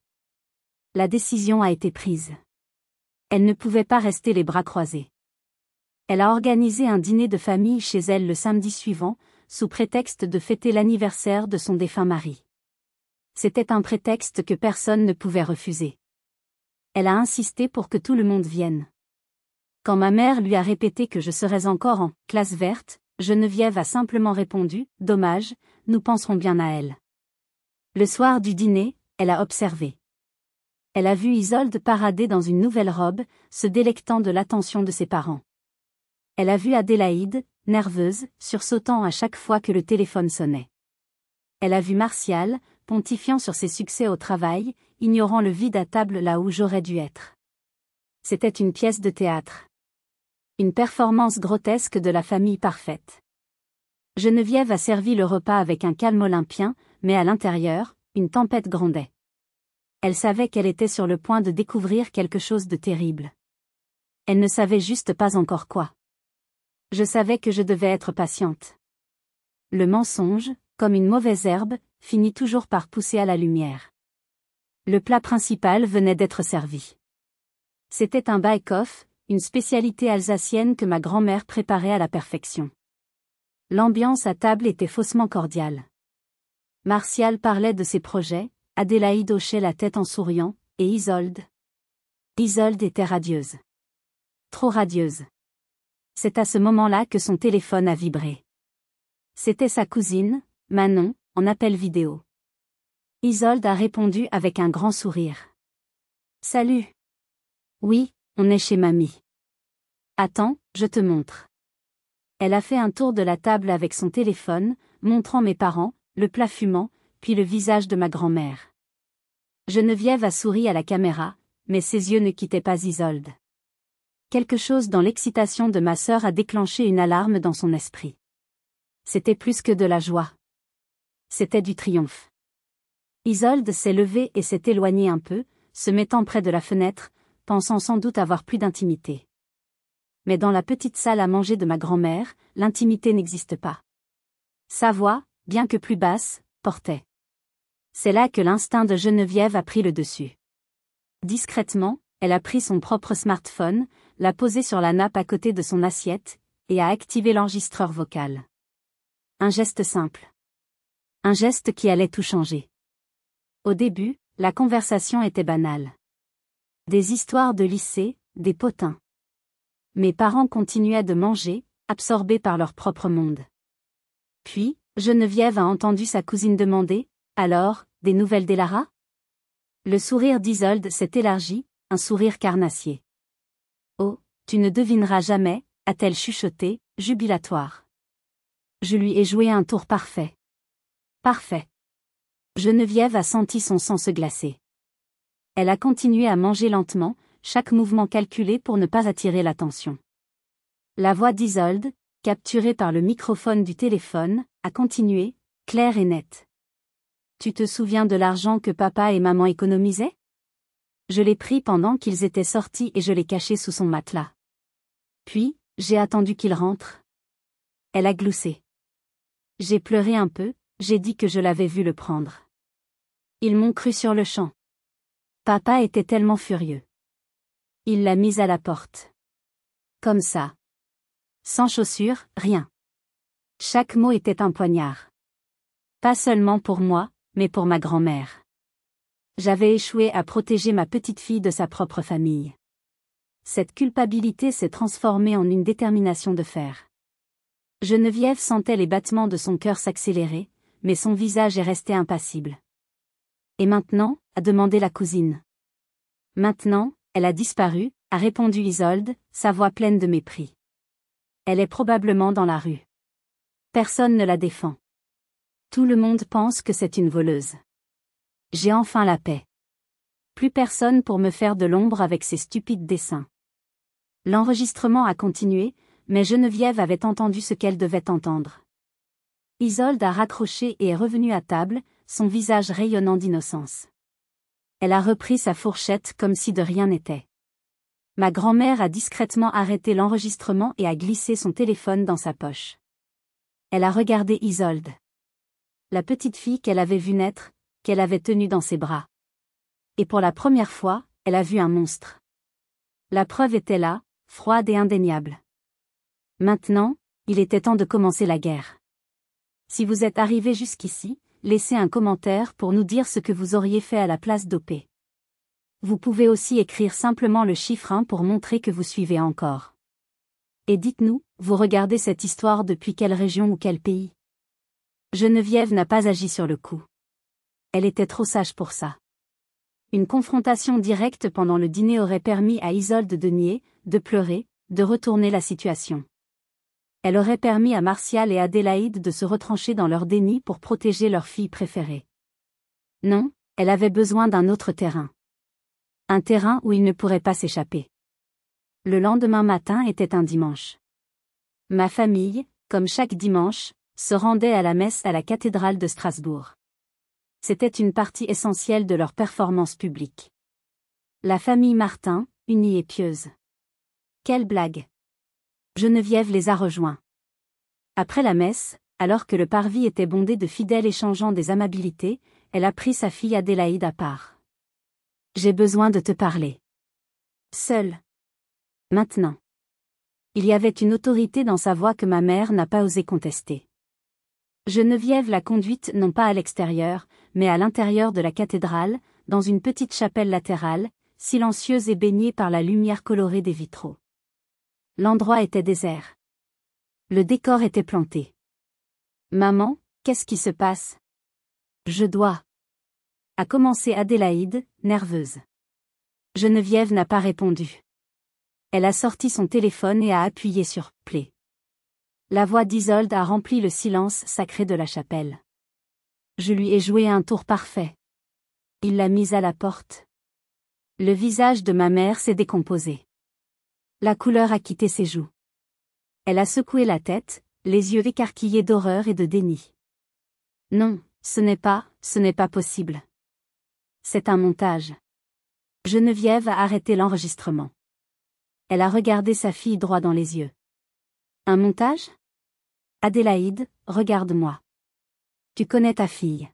La décision a été prise. Elle ne pouvait pas rester les bras croisés. Elle a organisé un dîner de famille chez elle le samedi suivant, sous prétexte de fêter l'anniversaire de son défunt mari. C'était un prétexte que personne ne pouvait refuser. Elle a insisté pour que tout le monde vienne. Quand ma mère lui a répété que je serais encore en « classe verte », Geneviève a simplement répondu, « Dommage, nous penserons bien à elle. » Le soir du dîner, elle a observé. Elle a vu Isolde parader dans une nouvelle robe, se délectant de l'attention de ses parents. Elle a vu Adélaïde, nerveuse, sursautant à chaque fois que le téléphone sonnait. Elle a vu Martial, pontifiant sur ses succès au travail, ignorant le vide à table là où j'aurais dû être. C'était une pièce de théâtre. Une performance grotesque de la famille parfaite. Geneviève a servi le repas avec un calme olympien, mais à l'intérieur, une tempête grondait. Elle savait qu'elle était sur le point de découvrir quelque chose de terrible. Elle ne savait juste pas encore quoi. Je savais que je devais être patiente. Le mensonge, comme une mauvaise herbe, finit toujours par pousser à la lumière. Le plat principal venait d'être servi. C'était un bake-off, une spécialité alsacienne que ma grand-mère préparait à la perfection. L'ambiance à table était faussement cordiale. Martial parlait de ses projets, Adélaïde hochait la tête en souriant, et Isolde était radieuse. Trop radieuse. C'est à ce moment-là que son téléphone a vibré. C'était sa cousine, Manon, en appel vidéo. Isolde a répondu avec un grand sourire. « Salut. Oui, on est chez mamie. Attends, je te montre. » Elle a fait un tour de la table avec son téléphone, montrant mes parents, le plat fumant, puis le visage de ma grand-mère. Geneviève a souri à la caméra, mais ses yeux ne quittaient pas Isolde. Quelque chose dans l'excitation de ma sœur a déclenché une alarme dans son esprit. C'était plus que de la joie. C'était du triomphe. Isolde s'est levée et s'est éloignée un peu, se mettant près de la fenêtre, pensant sans doute avoir plus d'intimité. Mais dans la petite salle à manger de ma grand-mère, l'intimité n'existe pas. Sa voix, bien que plus basse, portait. C'est là que l'instinct de Geneviève a pris le dessus. Discrètement, elle a pris son propre smartphone, l'a posé sur la nappe à côté de son assiette, et a activé l'enregistreur vocal. Un geste simple. Un geste qui allait tout changer. Au début, la conversation était banale. Des histoires de lycée, des potins. Mes parents continuaient de manger, absorbés par leur propre monde. Puis, Geneviève a entendu sa cousine demander, « Alors, des nouvelles d'Elara ?» Le sourire d'Isolde s'est élargi, un sourire carnassier. « Oh, tu ne devineras jamais », a-t-elle chuchoté, jubilatoire. Je lui ai joué un tour parfait. Parfait. Geneviève a senti son sang se glacer. Elle a continué à manger lentement, chaque mouvement calculé pour ne pas attirer l'attention. La voix d'Isolde, capturée par le microphone du téléphone, a continué, claire et nette. « Tu te souviens de l'argent que papa et maman économisaient ? Je l'ai pris pendant qu'ils étaient sortis et je l'ai caché sous son matelas. Puis, j'ai attendu qu'il rentre. » Elle a gloussé. J'ai pleuré un peu, j'ai dit que je l'avais vu le prendre. Ils m'ont cru sur le champ. Papa était tellement furieux. Il l'a mise à la porte. Comme ça. Sans chaussures, rien. Chaque mot était un poignard. Pas seulement pour moi, mais pour ma grand-mère. J'avais échoué à protéger ma petite fille de sa propre famille. Cette culpabilité s'est transformée en une détermination de fer. Geneviève sentait les battements de son cœur s'accélérer, mais son visage est resté impassible. Et maintenant, a demandé la cousine. Maintenant, elle a disparu, a répondu Isolde, sa voix pleine de mépris. Elle est probablement dans la rue. Personne ne la défend. Tout le monde pense que c'est une voleuse. J'ai enfin la paix. Plus personne pour me faire de l'ombre avec ces stupides dessins. L'enregistrement a continué, mais Geneviève avait entendu ce qu'elle devait entendre. Isolde a raccroché et est revenue à table, son visage rayonnant d'innocence. Elle a repris sa fourchette comme si de rien n'était. Ma grand-mère a discrètement arrêté l'enregistrement et a glissé son téléphone dans sa poche. Elle a regardé Isolde. La petite fille qu'elle avait vue naître, qu'elle avait tenue dans ses bras. Et pour la première fois, elle a vu un monstre. La preuve était là, froide et indéniable. Maintenant, il était temps de commencer la guerre. Si vous êtes arrivé jusqu'ici, laissez un commentaire pour nous dire ce que vous auriez fait à la place d'OP. Vous pouvez aussi écrire simplement le chiffre 1 pour montrer que vous suivez encore. Et dites-nous, vous regardez cette histoire depuis quelle région ou quel pays? Geneviève n'a pas agi sur le coup. Elle était trop sage pour ça. Une confrontation directe pendant le dîner aurait permis à Isolde de nier, de pleurer, de retourner la situation. Elle aurait permis à Martial et Adélaïde de se retrancher dans leur déni pour protéger leur fille préférée. Non, elle avait besoin d'un autre terrain. Un terrain où il ne pourrait pas s'échapper. Le lendemain matin était un dimanche. Ma famille, comme chaque dimanche, se rendait à la messe à la cathédrale de Strasbourg. C'était une partie essentielle de leur performance publique. La famille Martin, unie et pieuse. Quelle blague! Geneviève les a rejoints. Après la messe, alors que le parvis était bondé de fidèles échangeant des amabilités, elle a pris sa fille Adélaïde à part. J'ai besoin de te parler. Seule. Maintenant. Il y avait une autorité dans sa voix que ma mère n'a pas osé contester. Geneviève l'a conduite non pas à l'extérieur, mais à l'intérieur de la cathédrale, dans une petite chapelle latérale, silencieuse et baignée par la lumière colorée des vitraux. L'endroit était désert. Le décor était planté. Maman, qu'est-ce qui se passe? Je dois. A commencé Adélaïde, nerveuse. Geneviève n'a pas répondu. Elle a sorti son téléphone et a appuyé sur « Play ». La voix d'Isolde a rempli le silence sacré de la chapelle. Je lui ai joué un tour parfait. Il l'a mise à la porte. Le visage de ma mère s'est décomposé. La couleur a quitté ses joues. Elle a secoué la tête, les yeux écarquillés d'horreur et de déni. Non, ce n'est pas possible. C'est un montage. Geneviève a arrêté l'enregistrement. Elle a regardé sa fille droit dans les yeux. Un montage? Adélaïde, regarde-moi. Tu connais ta fille.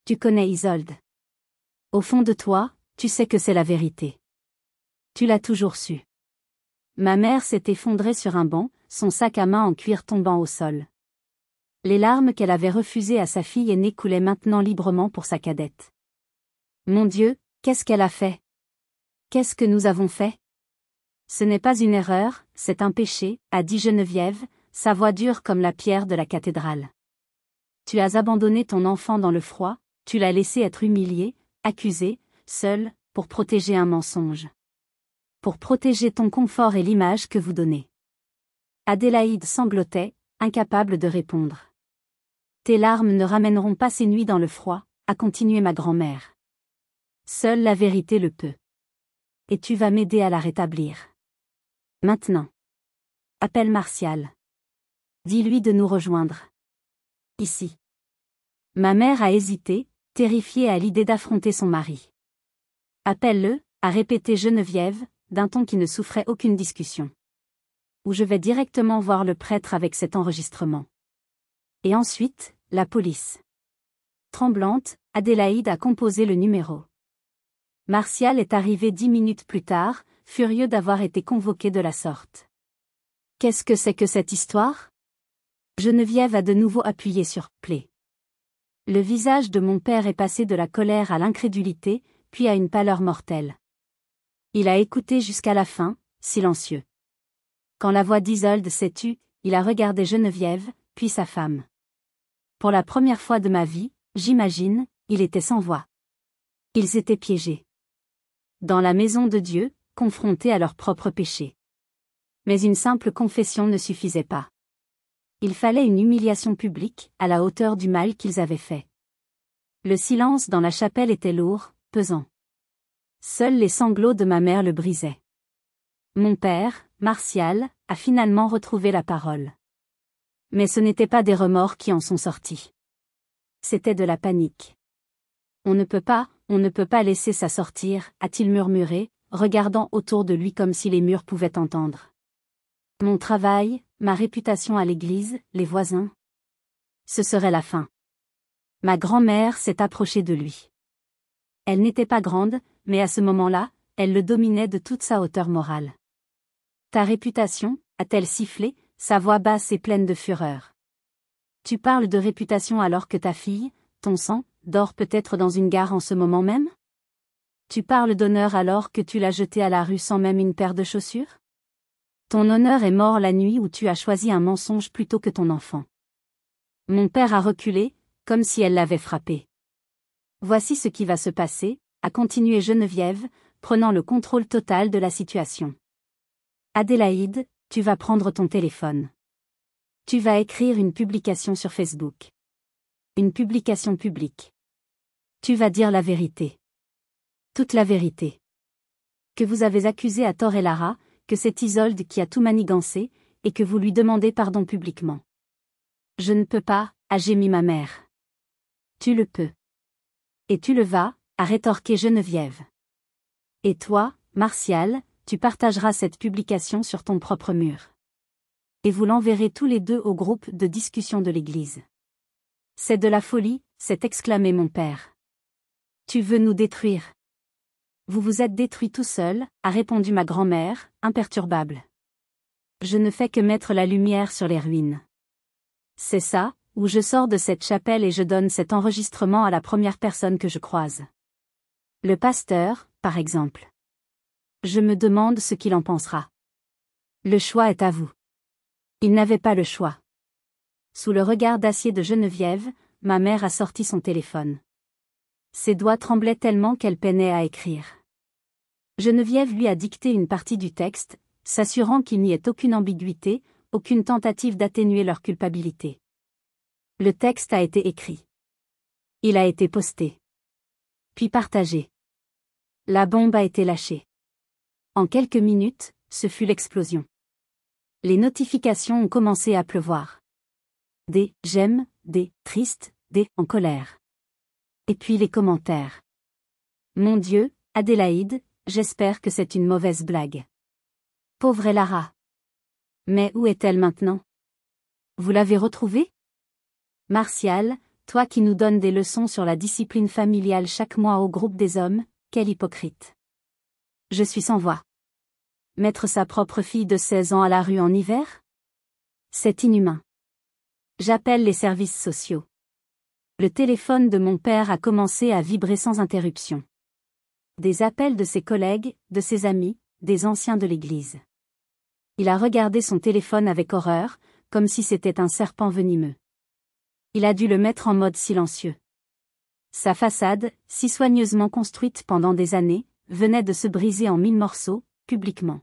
Tu connais Isolde. Au fond de toi, tu sais que c'est la vérité. Tu l'as toujours su. Ma mère s'est effondrée sur un banc, son sac à main en cuir tombant au sol. Les larmes qu'elle avait refusées à sa fille aînée coulaient maintenant librement pour sa cadette. Mon Dieu, qu'est-ce qu'elle a fait? Qu'est-ce que nous avons fait? Ce n'est pas une erreur, c'est un péché, a dit Geneviève, sa voix dure comme la pierre de la cathédrale. Tu as abandonné ton enfant dans le froid, tu l'as laissé être humilié, accusé, seul, pour protéger un mensonge. Pour protéger ton confort et l'image que vous donnez. Adélaïde sanglotait, incapable de répondre. Tes larmes ne ramèneront pas ces nuits dans le froid, a continué ma grand-mère. Seule la vérité le peut. Et tu vas m'aider à la rétablir. Maintenant. Appelle Martial. Dis-lui de nous rejoindre. Ici. Ma mère a hésité, terrifiée à l'idée d'affronter son mari. Appelle-le, a répété Geneviève, d'un ton qui ne souffrait aucune discussion. Ou je vais directement voir le prêtre avec cet enregistrement. Et ensuite, la police. Tremblante, Adélaïde a composé le numéro. Martial est arrivé 10 minutes plus tard, furieux d'avoir été convoqué de la sorte. Qu'est-ce que c'est que cette histoire? Geneviève a de nouveau appuyé sur « Play ». Le visage de mon père est passé de la colère à l'incrédulité, puis à une pâleur mortelle. Il a écouté jusqu'à la fin, silencieux. Quand la voix d'Isolde s'est tue, il a regardé Geneviève, puis sa femme. Pour la première fois de ma vie, j'imagine, il était sans voix. Ils étaient piégés. Dans la maison de Dieu, confrontés à leur propre péché. Mais une simple confession ne suffisait pas. Il fallait une humiliation publique, à la hauteur du mal qu'ils avaient fait. Le silence dans la chapelle était lourd, pesant. Seuls les sanglots de ma mère le brisaient. Mon père, Martial, a finalement retrouvé la parole. Mais ce n'étaient pas des remords qui en sont sortis. C'était de la panique. On ne peut pas laisser ça sortir, a-t-il murmuré, regardant autour de lui comme si les murs pouvaient entendre. Mon travail, ma réputation à l'église, les voisins. Ce serait la fin. Ma grand-mère s'est approchée de lui. Elle n'était pas grande, mais à ce moment-là, elle le dominait de toute sa hauteur morale. Ta réputation, a-t-elle sifflé, sa voix basse et pleine de fureur. Tu parles de réputation alors que ta fille, ton sang, dort peut-être dans une gare en ce moment même? Tu parles d'honneur alors que tu l'as jeté à la rue sans même une paire de chaussures? Ton honneur est mort la nuit où tu as choisi un mensonge plutôt que ton enfant. Mon père a reculé, comme si elle l'avait frappé. Voici ce qui va se passer, a continué Geneviève, prenant le contrôle total de la situation. Adélaïde, tu vas prendre ton téléphone. Tu vas écrire une publication sur Facebook. Une publication publique. Tu vas dire la vérité. Toute la vérité. Que vous avez accusé à tort Lara, que c'est Isolde qui a tout manigancé, et que vous lui demandez pardon publiquement. Je ne peux pas, a gémi ma mère. Tu le peux. Et tu le vas, a rétorqué Geneviève. Et toi, Martial, tu partageras cette publication sur ton propre mur. Et vous l'enverrez tous les deux au groupe de discussion de l'église. C'est de la folie, s'est exclamé mon père. Tu veux nous détruire. Vous vous êtes détruit tout seul, a répondu ma grand-mère, imperturbable. Je ne fais que mettre la lumière sur les ruines. C'est ça, où je sors de cette chapelle et je donne cet enregistrement à la première personne que je croise. Le pasteur, par exemple. Je me demande ce qu'il en pensera. Le choix est à vous. Il n'avait pas le choix. Sous le regard d'acier de Geneviève, ma mère a sorti son téléphone. Ses doigts tremblaient tellement qu'elle peinait à écrire. Geneviève lui a dicté une partie du texte, s'assurant qu'il n'y ait aucune ambiguïté, aucune tentative d'atténuer leur culpabilité. Le texte a été écrit. Il a été posté. Puis partagé. La bombe a été lâchée. En quelques minutes, ce fut l'explosion. Les notifications ont commencé à pleuvoir. Des « j'aime », des « tristes », des « en colère ». Et puis les commentaires. Mon Dieu, Adélaïde, j'espère que c'est une mauvaise blague. Pauvre Lara. Mais où est-elle maintenant? Vous l'avez retrouvée? Martial, toi qui nous donnes des leçons sur la discipline familiale chaque mois au groupe des hommes, quel hypocrite. Je suis sans voix. Mettre sa propre fille de 16 ans à la rue en hiver? C'est inhumain. J'appelle les services sociaux. Le téléphone de mon père a commencé à vibrer sans interruption. Des appels de ses collègues, de ses amis, des anciens de l'église. Il a regardé son téléphone avec horreur, comme si c'était un serpent venimeux. Il a dû le mettre en mode silencieux. Sa façade, si soigneusement construite pendant des années, venait de se briser en 1000 morceaux, publiquement.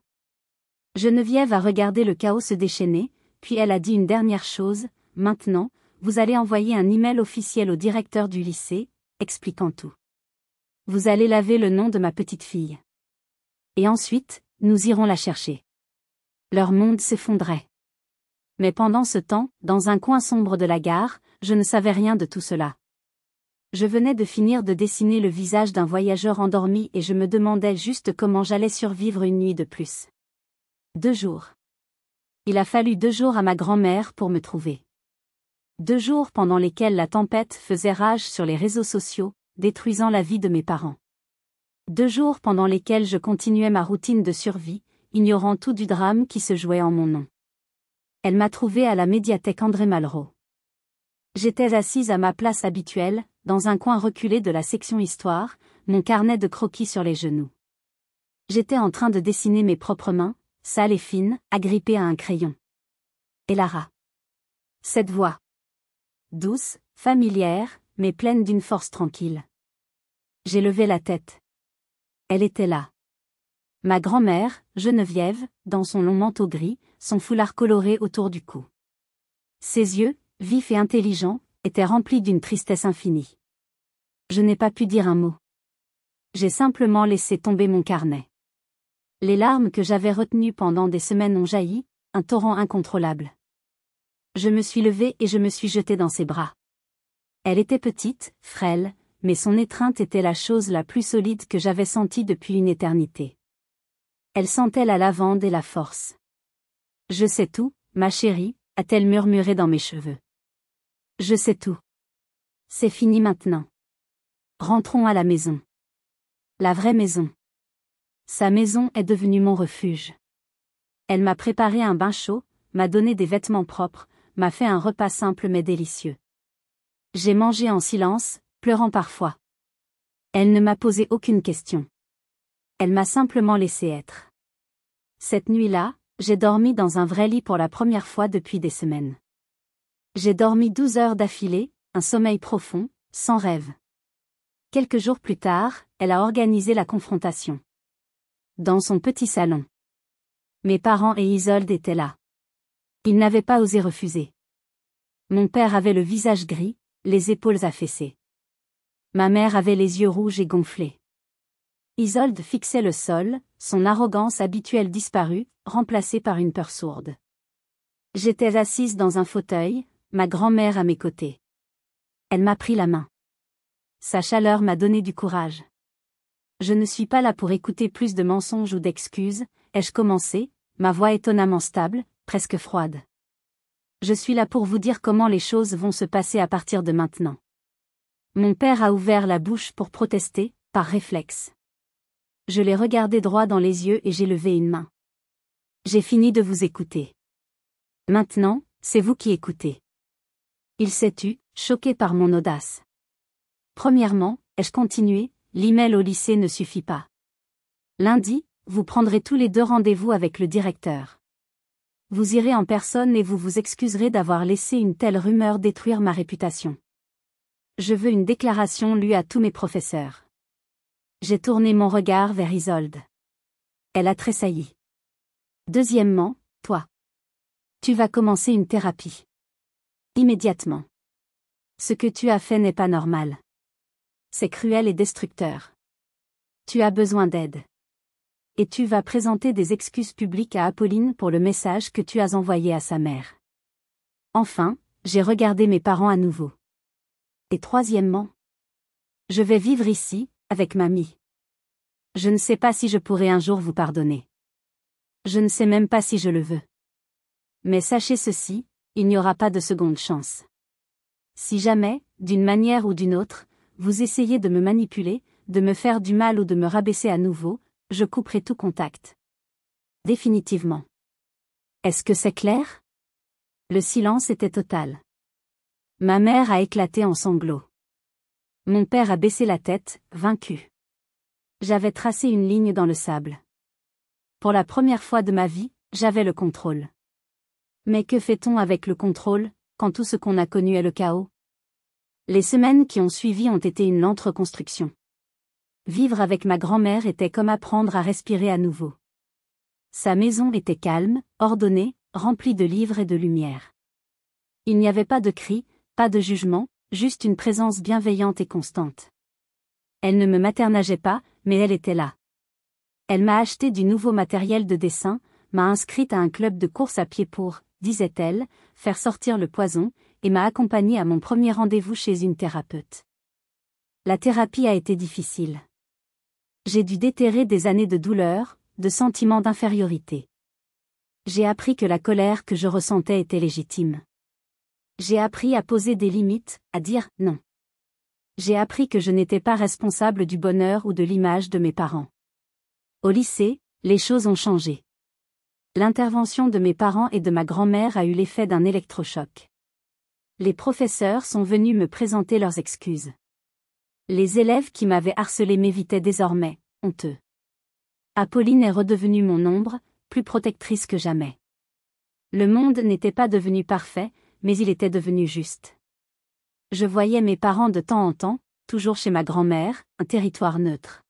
Geneviève a regardé le chaos se déchaîner, puis elle a dit une dernière chose, maintenant, vous allez envoyer un email officiel au directeur du lycée, expliquant tout. Vous allez laver le nom de ma petite fille. Et ensuite, nous irons la chercher. Leur monde s'effondrait. Mais pendant ce temps, dans un coin sombre de la gare, je ne savais rien de tout cela. Je venais de finir de dessiner le visage d'un voyageur endormi et je me demandais juste comment j'allais survivre une nuit de plus. 2 jours. Il a fallu 2 jours à ma grand-mère pour me trouver. 2 jours pendant lesquels la tempête faisait rage sur les réseaux sociaux, détruisant la vie de mes parents. 2 jours pendant lesquels je continuais ma routine de survie, ignorant tout du drame qui se jouait en mon nom. Elle m'a trouvé à la médiathèque André Malraux. J'étais assise à ma place habituelle, dans un coin reculé de la section histoire, mon carnet de croquis sur les genoux. J'étais en train de dessiner mes propres mains, sales et fines, agrippées à un crayon. Et Lara. Cette voix. Douce, familière, mais pleine d'une force tranquille. J'ai levé la tête. Elle était là. Ma grand-mère, Geneviève, dans son long manteau gris, son foulard coloré autour du cou. Ses yeux, vifs et intelligents, étaient remplis d'une tristesse infinie. Je n'ai pas pu dire un mot. J'ai simplement laissé tomber mon carnet. Les larmes que j'avais retenues pendant des semaines ont jailli, un torrent incontrôlable. Je me suis levée et je me suis jetée dans ses bras. Elle était petite, frêle, mais son étreinte était la chose la plus solide que j'avais sentie depuis une éternité. Elle sentait la lavande et la force. Je sais tout, ma chérie, a-t-elle murmuré dans mes cheveux. Je sais tout. C'est fini maintenant. Rentrons à la maison. La vraie maison. Sa maison est devenue mon refuge. Elle m'a préparé un bain chaud, m'a donné des vêtements propres, m'a fait un repas simple mais délicieux. J'ai mangé en silence, pleurant parfois. Elle ne m'a posé aucune question. Elle m'a simplement laissé être. Cette nuit-là, J'ai dormi dans un vrai lit pour la première fois depuis des semaines. J'ai dormi 12 heures d'affilée, un sommeil profond, sans rêve. Quelques jours plus tard, elle a organisé la confrontation. Dans son petit salon. Mes parents et Isolde étaient là. Ils n'avaient pas osé refuser. Mon père avait le visage gris, les épaules affaissées. Ma mère avait les yeux rouges et gonflés. Isolde fixait le sol, son arrogance habituelle disparue, remplacée par une peur sourde. J'étais assise dans un fauteuil, ma grand-mère à mes côtés. Elle m'a pris la main. Sa chaleur m'a donné du courage. Je ne suis pas là pour écouter plus de mensonges ou d'excuses, ai-je commencé, ma voix étonnamment stable, presque froide. Je suis là pour vous dire comment les choses vont se passer à partir de maintenant. Mon père a ouvert la bouche pour protester, par réflexe. Je l'ai regardé droit dans les yeux et j'ai levé une main. J'ai fini de vous écouter. Maintenant, c'est vous qui écoutez. Il s'est tu, choqué par mon audace. Premièrement, ai-je continué, l'email au lycée ne suffit pas. Lundi, vous prendrez tous les deux rendez-vous avec le directeur. Vous irez en personne et vous vous excuserez d'avoir laissé une telle rumeur détruire ma réputation. Je veux une déclaration lue à tous mes professeurs. J'ai tourné mon regard vers Isolde. Elle a tressailli. Deuxièmement, toi. Tu vas commencer une thérapie. Immédiatement. Ce que tu as fait n'est pas normal. C'est cruel et destructeur. Tu as besoin d'aide. Et tu vas présenter des excuses publiques à Apolline pour le message que tu as envoyé à sa mère. Enfin, j'ai regardé mes parents à nouveau. Et troisièmement, je vais vivre ici, avec mamie. Je ne sais pas si je pourrai un jour vous pardonner. Je ne sais même pas si je le veux. Mais sachez ceci, il n'y aura pas de seconde chance. Si jamais, d'une manière ou d'une autre, vous essayez de me manipuler, de me faire du mal ou de me rabaisser à nouveau, je couperai tout contact. Définitivement. Est-ce que c'est clair? Le silence était total. Ma mère a éclaté en sanglots. Mon père a baissé la tête, vaincu. J'avais tracé une ligne dans le sable. Pour la première fois de ma vie, j'avais le contrôle. Mais que fait-on avec le contrôle, quand tout ce qu'on a connu est le chaos? Les semaines qui ont suivi ont été une lente reconstruction. Vivre avec ma grand-mère était comme apprendre à respirer à nouveau. Sa maison était calme, ordonnée, remplie de livres et de lumière. Il n'y avait pas de cris, pas de jugement, juste une présence bienveillante et constante. Elle ne me maternageait pas, mais elle était là. Elle m'a acheté du nouveau matériel de dessin, m'a inscrite à un club de course à pied pour, disait-elle, faire sortir le poison, et m'a accompagnée à mon premier rendez-vous chez une thérapeute. La thérapie a été difficile. J'ai dû déterrer des années de douleur, de sentiments d'infériorité. J'ai appris que la colère que je ressentais était légitime. J'ai appris à poser des limites, à dire non. J'ai appris que je n'étais pas responsable du bonheur ou de l'image de mes parents. Au lycée, les choses ont changé. L'intervention de mes parents et de ma grand-mère a eu l'effet d'un électrochoc. Les professeurs sont venus me présenter leurs excuses. Les élèves qui m'avaient harcelé m'évitaient désormais, honteux. Apolline est redevenue mon ombre, plus protectrice que jamais. Le monde n'était pas devenu parfait, mais il était devenu juste. Je voyais mes parents de temps en temps, toujours chez ma grand-mère, un territoire neutre.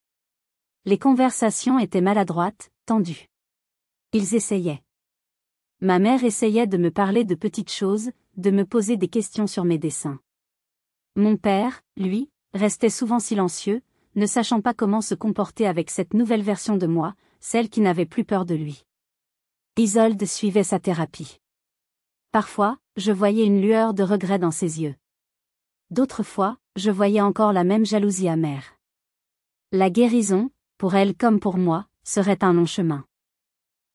Les conversations étaient maladroites, tendues. Ils essayaient. Ma mère essayait de me parler de petites choses, de me poser des questions sur mes dessins. Mon père, lui, restait souvent silencieux, ne sachant pas comment se comporter avec cette nouvelle version de moi, celle qui n'avait plus peur de lui. Isolde suivait sa thérapie. Parfois, je voyais une lueur de regret dans ses yeux. D'autres fois, je voyais encore la même jalousie amère. La guérison, pour elle comme pour moi, serait un long chemin.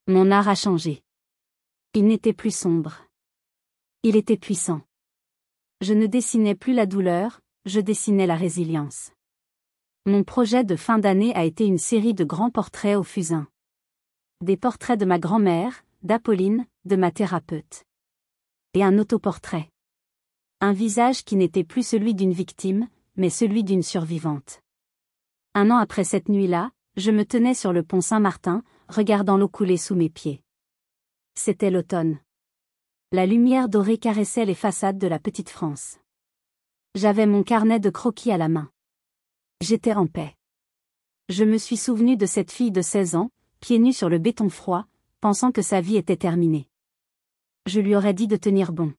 Mon art a changé. Il n'était plus sombre. Il était puissant. Je ne dessinais plus la douleur, je dessinais la résilience. Mon projet de fin d'année a été une série de grands portraits au fusain. Des portraits de ma grand-mère, d'Apolline, de ma thérapeute. Et un autoportrait. Un visage qui n'était plus celui d'une victime, mais celui d'une survivante. 1 an après cette nuit-là, je me tenais sur le pont Saint-Martin, regardant l'eau couler sous mes pieds. C'était l'automne. La lumière dorée caressait les façades de la petite France. J'avais mon carnet de croquis à la main. J'étais en paix. Je me suis souvenu de cette fille de 16 ans, pieds nus sur le béton froid, pensant que sa vie était terminée. Je lui aurais dit de tenir bon.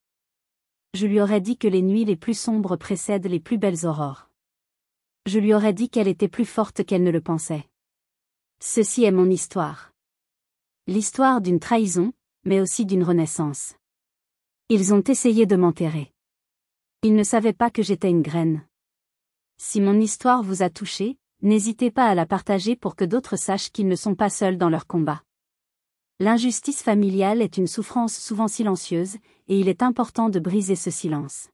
Je lui aurais dit que les nuits les plus sombres précèdent les plus belles aurores. Je lui aurais dit qu'elle était plus forte qu'elle ne le pensait. Ceci est mon histoire. L'histoire d'une trahison, mais aussi d'une renaissance. Ils ont essayé de m'enterrer. Ils ne savaient pas que j'étais une graine. Si mon histoire vous a touché, n'hésitez pas à la partager pour que d'autres sachent qu'ils ne sont pas seuls dans leur combat. L'injustice familiale est une souffrance souvent silencieuse, et il est important de briser ce silence.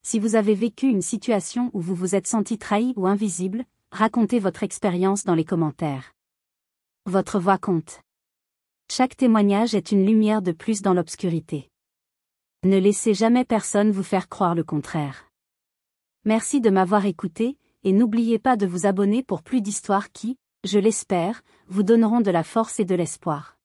Si vous avez vécu une situation où vous vous êtes senti trahi ou invisible, racontez votre expérience dans les commentaires. Votre voix compte. Chaque témoignage est une lumière de plus dans l'obscurité. Ne laissez jamais personne vous faire croire le contraire. Merci de m'avoir écouté, et n'oubliez pas de vous abonner pour plus d'histoires qui, je l'espère, vous donneront de la force et de l'espoir.